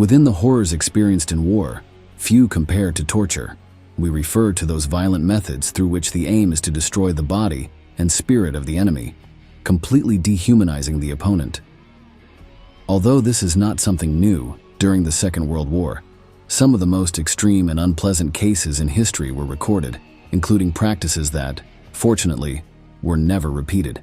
Within the horrors experienced in war, few compare to torture. We refer to those violent methods through which the aim is to destroy the body and spirit of the enemy, completely dehumanizing the opponent. Although this is not something new, during the Second World War, some of the most extreme and unpleasant cases in history were recorded, including practices that, fortunately, were never repeated.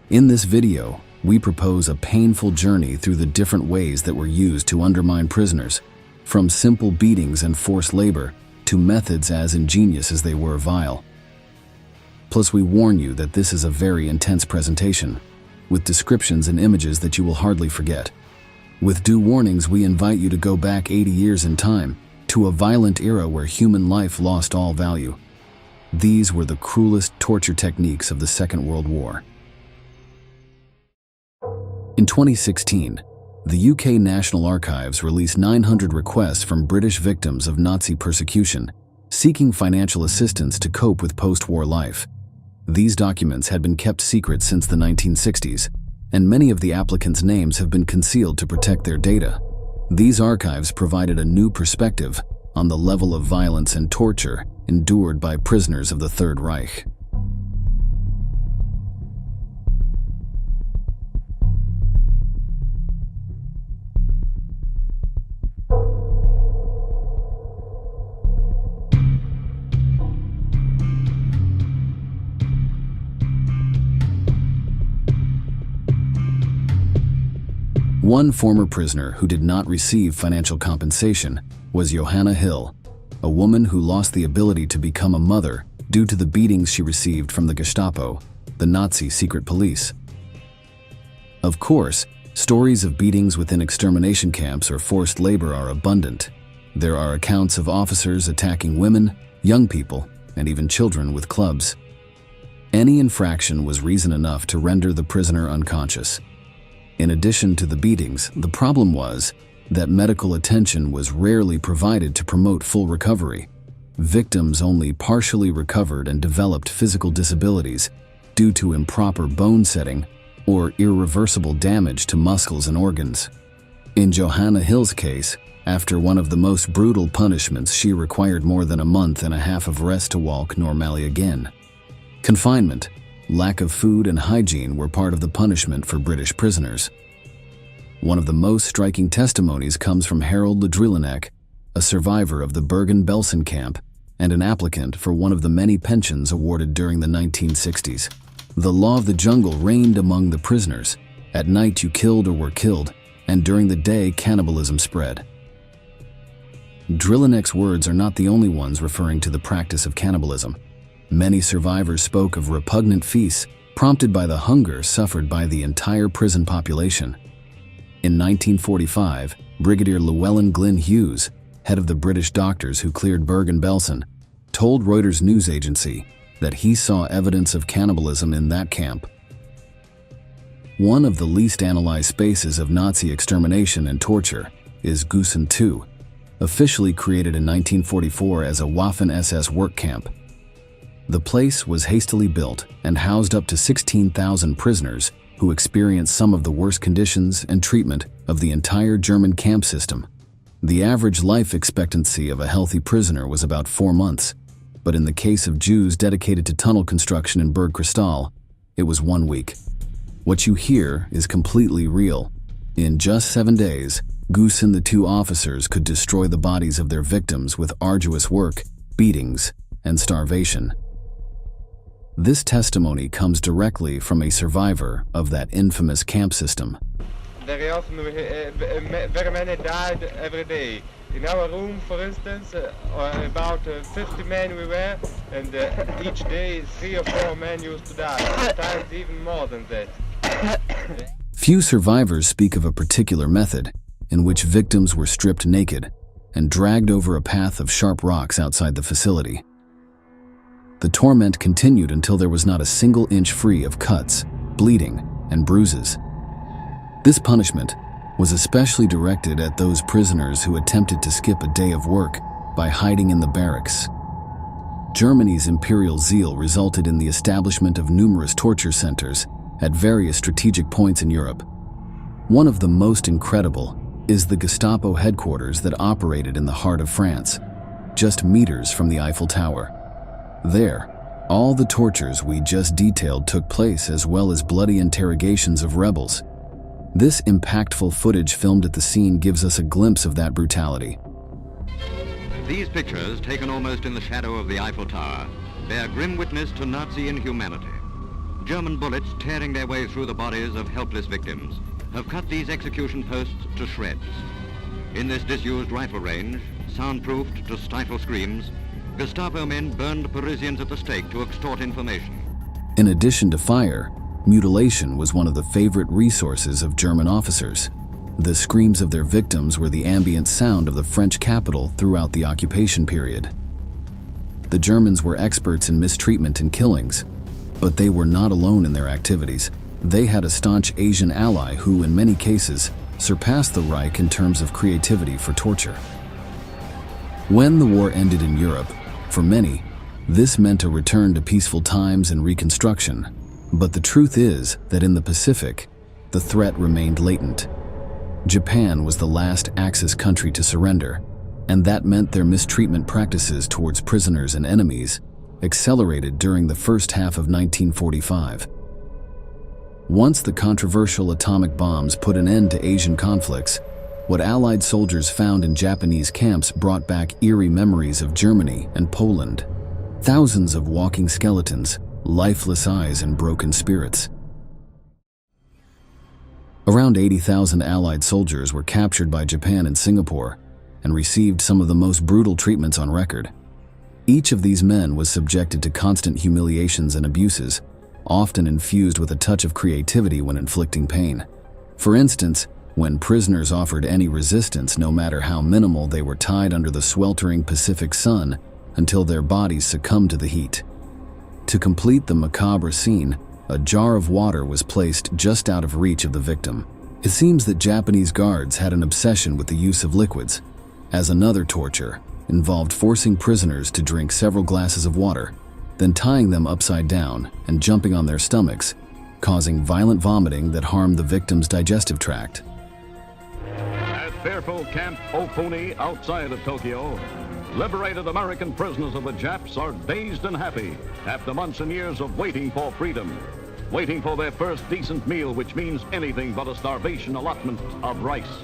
In this video, we propose a painful journey through the different ways that were used to undermine prisoners, from simple beatings and forced labor to methods as ingenious as they were vile. Plus, we warn you that this is a very intense presentation, with descriptions and images that you will hardly forget. With due warnings, we invite you to go back 80 years in time, to a violent era where human life lost all value. These were the cruelest torture techniques of the Second World War. In 2016, the UK National Archives released 900 requests from British victims of Nazi persecution, seeking financial assistance to cope with post-war life. These documents had been kept secret since the 1960s, and many of the applicants' names have been concealed to protect their data. These archives provided a new perspective on the level of violence and torture endured by prisoners of the Third Reich. One former prisoner who did not receive financial compensation was Johanna Hill, a woman who lost the ability to become a mother due to the beatings she received from the Gestapo, the Nazi secret police. Of course, stories of beatings within extermination camps or forced labor are abundant. There are accounts of officers attacking women, young people, and even children with clubs. Any infraction was reason enough to render the prisoner unconscious. In addition to the beatings, the problem was that medical attention was rarely provided to promote full recovery. Victims only partially recovered and developed physical disabilities due to improper bone setting or irreversible damage to muscles and organs. In Johanna Hill's case, after one of the most brutal punishments, she required more than a month and a half of rest to walk normally again. Confinement, lack of food and hygiene were part of the punishment for British prisoners. One of the most striking testimonies comes from Harold Ledrillanek, a survivor of the Bergen-Belsen camp and an applicant for one of the many pensions awarded during the 1960s. The law of the jungle reigned among the prisoners. At night you killed or were killed, and during the day cannibalism spread. Drillanek's words are not the only ones referring to the practice of cannibalism. Many survivors spoke of repugnant feasts prompted by the hunger suffered by the entire prison population. In 1945, Brigadier Llewellyn Glyn Hughes, head of the British doctors who cleared Bergen-Belsen, told Reuters news agency that he saw evidence of cannibalism in that camp. One of the least analyzed spaces of Nazi extermination and torture is Gusen II, officially created in 1944 as a Waffen-SS work camp. The place was hastily built and housed up to 16,000 prisoners who experienced some of the worst conditions and treatment of the entire German camp system. The average life expectancy of a healthy prisoner was about 4 months, but in the case of Jews dedicated to tunnel construction in Berg-Kristall, it was 1 week. What you hear is completely real. In just 7 days, Gusen the two officers could destroy the bodies of their victims with arduous work, beatings, and starvation. This testimony comes directly from a survivor of that infamous camp system. Very often, very many died every day. In our room, for instance, about 50 men we were, and each day 3 or 4 men used to die, sometimes even more than that. Few survivors speak of a particular method in which victims were stripped naked and dragged over a path of sharp rocks outside the facility. The torment continued until there was not a single inch free of cuts, bleeding, and bruises. This punishment was especially directed at those prisoners who attempted to skip a day of work by hiding in the barracks. Germany's imperial zeal resulted in the establishment of numerous torture centers at various strategic points in Europe. One of the most incredible is the Gestapo headquarters that operated in the heart of France, just meters from the Eiffel Tower. There, all the tortures we just detailed took place, as well as bloody interrogations of rebels. This impactful footage filmed at the scene gives us a glimpse of that brutality. These pictures, taken almost in the shadow of the Eiffel Tower, bear grim witness to Nazi inhumanity. German bullets tearing their way through the bodies of helpless victims have cut these execution posts to shreds. In this disused rifle range, soundproofed to stifle screams, Gestapo men burned Parisians at the stake to extort information. In addition to fire, mutilation was one of the favorite resources of German officers. The screams of their victims were the ambient sound of the French capital throughout the occupation period. The Germans were experts in mistreatment and killings, but they were not alone in their activities. They had a staunch Asian ally who, in many cases, surpassed the Reich in terms of creativity for torture. When the war ended in Europe, for many, this meant a return to peaceful times and reconstruction. But the truth is that in the Pacific, the threat remained latent. Japan was the last Axis country to surrender, and that meant their mistreatment practices towards prisoners and enemies accelerated during the first half of 1945. Once the controversial atomic bombs put an end to Asian conflicts, what Allied soldiers found in Japanese camps brought back eerie memories of Germany and Poland. Thousands of walking skeletons, lifeless eyes, and broken spirits. Around 80,000 Allied soldiers were captured by Japan in Singapore and received some of the most brutal treatments on record. Each of these men was subjected to constant humiliations and abuses, often infused with a touch of creativity when inflicting pain. For instance, when prisoners offered any resistance, no matter how minimal, they were tied under the sweltering Pacific sun until their bodies succumbed to the heat. To complete the macabre scene, a jar of water was placed just out of reach of the victim. It seems that Japanese guards had an obsession with the use of liquids, as another torture involved forcing prisoners to drink several glasses of water, then tying them upside down and jumping on their stomachs, causing violent vomiting that harmed the victim's digestive tract. At fearful Camp Ofuni outside of Tokyo, liberated American prisoners of the Japs are dazed and happy after months and years of waiting for freedom, waiting for their first decent meal, which means anything but a starvation allotment of rice.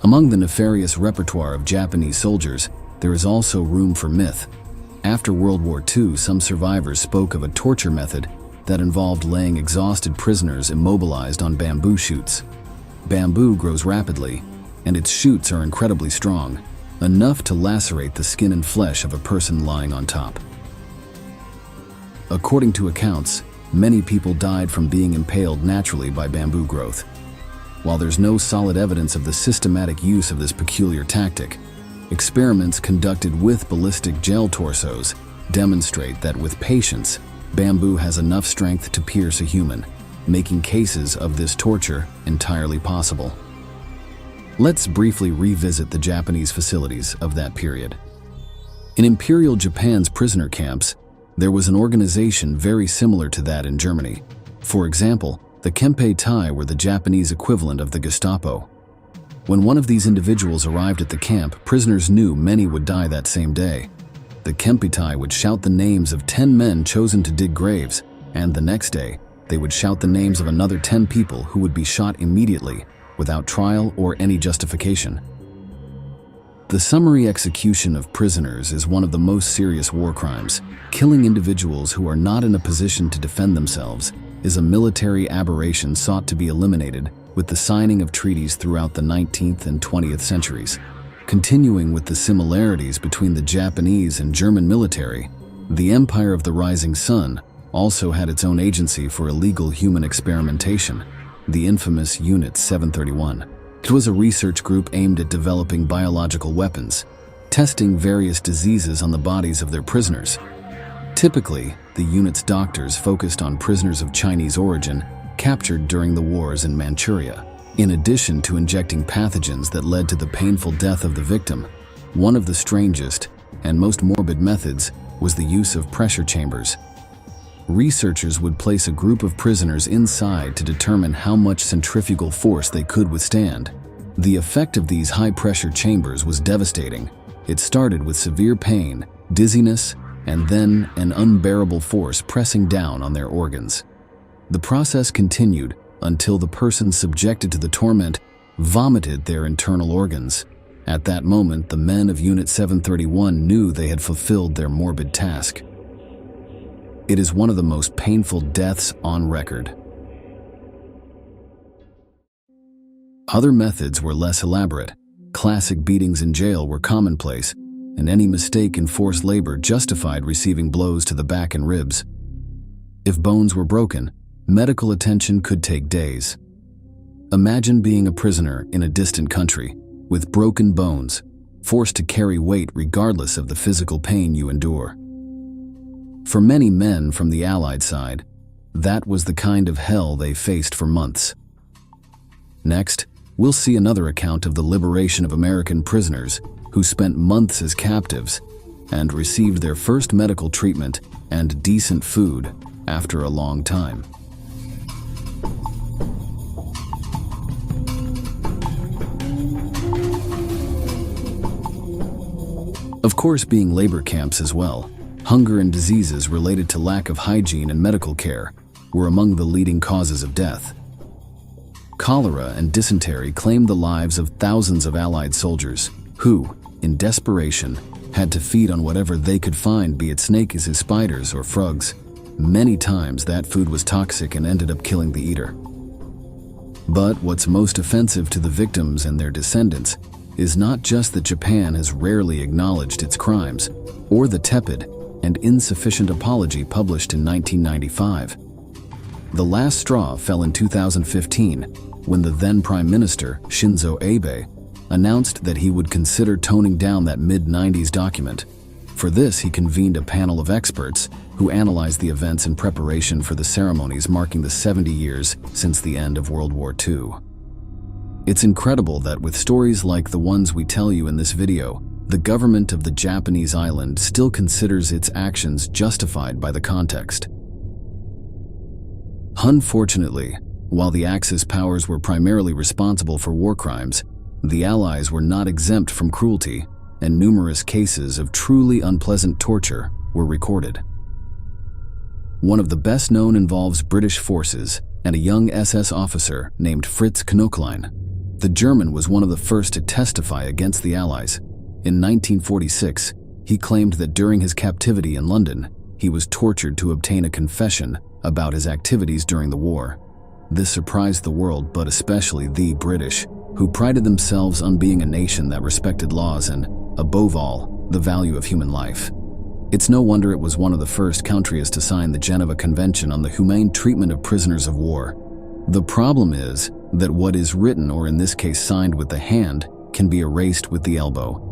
Among the nefarious repertoire of Japanese soldiers, there is also room for myth. After World War II, some survivors spoke of a torture method that involved laying exhausted prisoners immobilized on bamboo shoots. Bamboo grows rapidly, and its shoots are incredibly strong, enough to lacerate the skin and flesh of a person lying on top. According to accounts, many people died from being impaled naturally by bamboo growth. While there's no solid evidence of the systematic use of this peculiar tactic, experiments conducted with ballistic gel torsos demonstrate that with patience, bamboo has enough strength to pierce a human, making cases of this torture entirely possible. Let's briefly revisit the Japanese facilities of that period. In Imperial Japan's prisoner camps, there was an organization very similar to that in Germany. For example, the Kempeitai were the Japanese equivalent of the Gestapo. When one of these individuals arrived at the camp, prisoners knew many would die that same day. The Kempeitai would shout the names of 10 men chosen to dig graves, and the next day, they would shout the names of another 10 people who would be shot immediately, without trial or any justification. The summary execution of prisoners is one of the most serious war crimes. Killing individuals who are not in a position to defend themselves is a military aberration sought to be eliminated with the signing of treaties throughout the 19th and 20th centuries. Continuing with the similarities between the Japanese and German military, the Empire of the Rising Sun also had its own agency for illegal human experimentation, the infamous Unit 731. It was a research group aimed at developing biological weapons, testing various diseases on the bodies of their prisoners. Typically, the unit's doctors focused on prisoners of Chinese origin captured during the wars in Manchuria. In addition to injecting pathogens that led to the painful death of the victim, one of the strangest and most morbid methods was the use of pressure chambers. Researchers would place a group of prisoners inside to determine how much centrifugal force they could withstand. The effect of these high-pressure chambers was devastating. It started with severe pain, dizziness, and then an unbearable force pressing down on their organs. The process continued until the person subjected to the torment vomited their internal organs. At that moment, the men of Unit 731 knew they had fulfilled their morbid task. It is one of the most painful deaths on record. Other methods were less elaborate. Classic beatings in jail were commonplace, and any mistake in forced labor justified receiving blows to the back and ribs. If bones were broken, medical attention could take days. Imagine being a prisoner in a distant country, with broken bones, forced to carry weight regardless of the physical pain you endure. For many men from the Allied side, that was the kind of hell they faced for months. Next, we'll see another account of the liberation of American prisoners who spent months as captives and received their first medical treatment and decent food after a long time. Of course, being labor camps as well, hunger and diseases related to lack of hygiene and medical care were among the leading causes of death. Cholera and dysentery claimed the lives of thousands of Allied soldiers who, in desperation, had to feed on whatever they could find, be it snakes, spiders, or frogs. Many times that food was toxic and ended up killing the eater. But what's most offensive to the victims and their descendants is not just that Japan has rarely acknowledged its crimes, or the tepid and insufficient apology published in 1995. The last straw fell in 2015 when the then Prime Minister, Shinzo Abe, announced that he would consider toning down that mid-90s document. For this, he convened a panel of experts who analyzed the events in preparation for the ceremonies marking the 70 years since the end of World War II. It's incredible that with stories like the ones we tell you in this video, the government of the Japanese island still considers its actions justified by the context. Unfortunately, while the Axis powers were primarily responsible for war crimes, the Allies were not exempt from cruelty, and numerous cases of truly unpleasant torture were recorded. One of the best known involves British forces and a young SS officer named Fritz Knöchlein. The German was one of the first to testify against the Allies. In 1946, he claimed that during his captivity in London, he was tortured to obtain a confession about his activities during the war. This surprised the world, but especially the British, who prided themselves on being a nation that respected laws and, above all, the value of human life. It's no wonder it was one of the first countries to sign the Geneva Convention on the humane treatment of prisoners of war. The problem is that what is written, or in this case signed with the hand, can be erased with the elbow.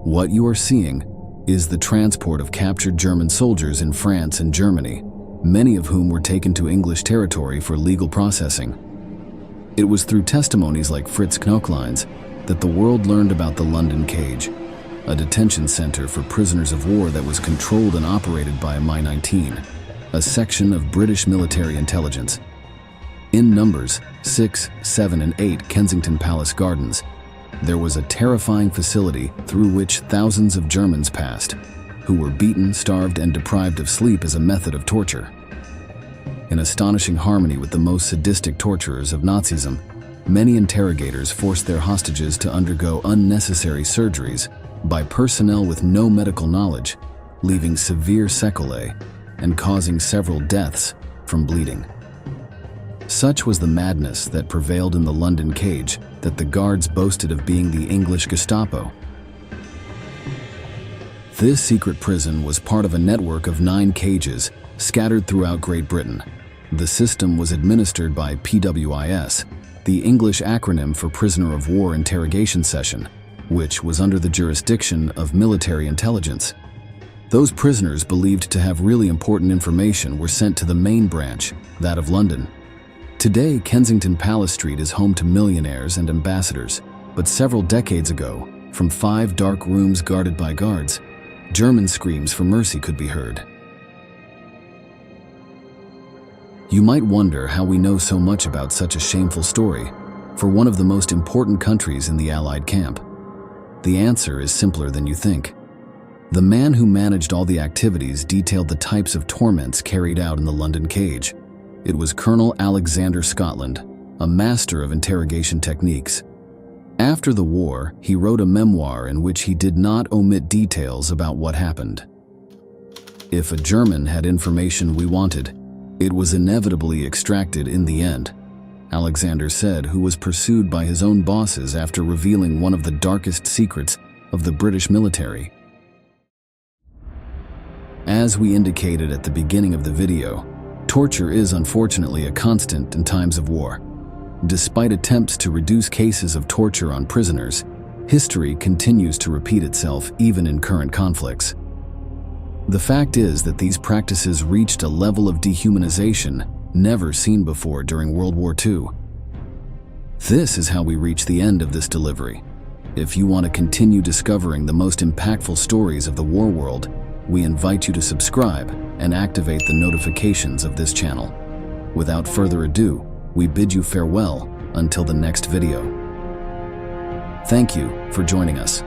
What you are seeing is the transport of captured German soldiers in France and Germany, many of whom were taken to English territory for legal processing. It was through testimonies like Fritz Knöchlein's that the world learned about the London Cage, a detention center for prisoners of war that was controlled and operated by Mi-19, a section of British military intelligence. In numbers 6, 7, and 8 Kensington Palace Gardens, there was a terrifying facility through which thousands of Germans passed, who were beaten, starved, and deprived of sleep as a method of torture. In astonishing harmony with the most sadistic torturers of Nazism, many interrogators forced their hostages to undergo unnecessary surgeries by personnel with no medical knowledge, leaving severe sequelae and causing several deaths from bleeding. Such was the madness that prevailed in the London Cage that the guards boasted of being the English Gestapo. This secret prison was part of a network of 9 cages scattered throughout Great Britain. The system was administered by PWIS, the English acronym for Prisoner of War Interrogation Session, which was under the jurisdiction of military intelligence. Those prisoners believed to have really important information were sent to the main branch, that of London. Today, Kensington Palace Street is home to millionaires and ambassadors, but several decades ago, from 5 dark rooms guarded by guards, German screams for mercy could be heard. You might wonder how we know so much about such a shameful story for one of the most important countries in the Allied camp. The answer is simpler than you think. The man who managed all the activities detailed the types of torments carried out in the London cage. It was Colonel Alexander Scotland, a master of interrogation techniques. After the war, he wrote a memoir in which he did not omit details about what happened. If a German had information we wanted, it was inevitably extracted in the end, Alexander said, who was pursued by his own bosses after revealing one of the darkest secrets of the British military. As we indicated at the beginning of the video, torture is unfortunately a constant in times of war. Despite attempts to reduce cases of torture on prisoners, history continues to repeat itself even in current conflicts. The fact is that these practices reached a level of dehumanization never seen before during World War II. This is how we reach the end of this delivery. If you want to continue discovering the most impactful stories of the war world, we invite you to subscribe and activate the notifications of this channel. Without further ado, we bid you farewell until the next video. Thank you for joining us.